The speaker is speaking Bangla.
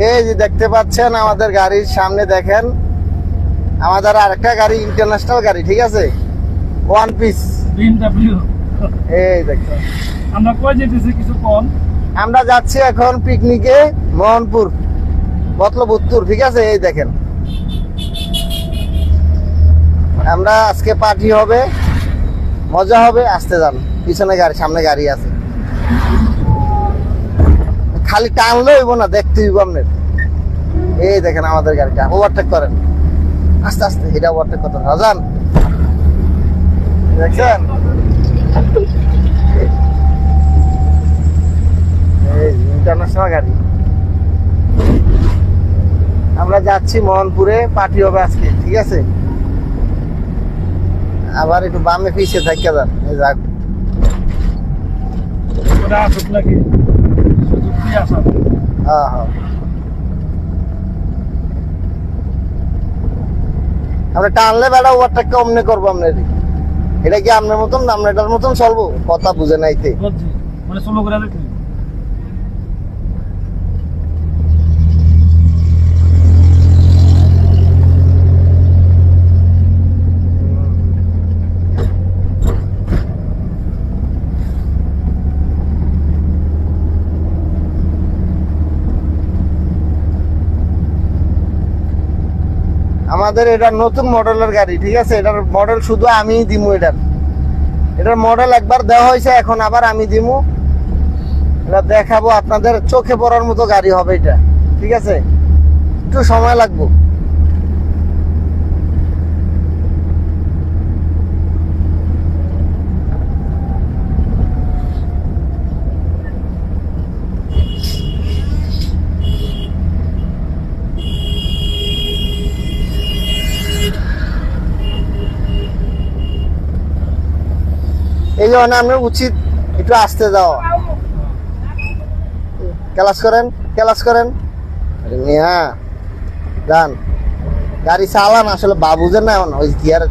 এই যে দেখতে পাচ্ছেন আমাদের গাড়ির সামনে দেখেন আমাদের আরেকটা গাড়ি ইন্টারন্যাশনাল গাড়ি, ঠিক আছে, ওয়ান পিস BMW। এই দেখেন আমরা কই যেতেছি কিছু কম। আমরা যাচ্ছি এখন পিকনিকে মোহনপুর মতলব উত্তর, ঠিক আছে। এই দেখেন আমরা আজকে পার্টি হবে, মজা হবে, আসতে যান, পিছনে গাড়ি সামনে গাড়ি আছে, খালি টানলে হইব না, দেখতে হইব আপনার। এই দেখেন আমাদের গাড়িটা, ওভারটেক করেন আস্তে আস্তে, এটা ওভারটেক করতে রাজান, দেখছেন এই ইন্টারন্যাশনাল গাড়ি। আমরা যাচ্ছি মোহনপুরে, পার্টি হবে আজকে, ঠিক আছে। আবার একটু বামে পিছিয়ে থাকিয়ে যান, এই যাক ওটা আসুক নাকি সুযোগ দিয়ে আসা। হ্যাঁ হ্যাঁ আমরা টানলে বেড়া ওভারটেক কমনে করবো আপনার, এটা কি আপনার মতন আপনার মতন চলবো, কথা বুঝে নাইতে। বুঝছি, মানে স্লো করে দেখি। আমাদের এটা নতুন মডেলের গাড়ি, ঠিক আছে, এটার মডেল শুধু আমিই দিমু, এটার মডেল একবার দেওয়া হয়েছে, এখন আবার আমি দিমু, এটা দেখাবো আপনাদের, চোখে পড়ার মতো গাড়ি হবে এটা, ঠিক আছে, একটু সময় লাগবে। এই জন্য আপনার উচিত একটু আসতে যাওয়া। ক্লাস করেন হ্যাঁ যান, গাড়ি চালান, আসলে বাবুজের না এখন ওই গিয়ারে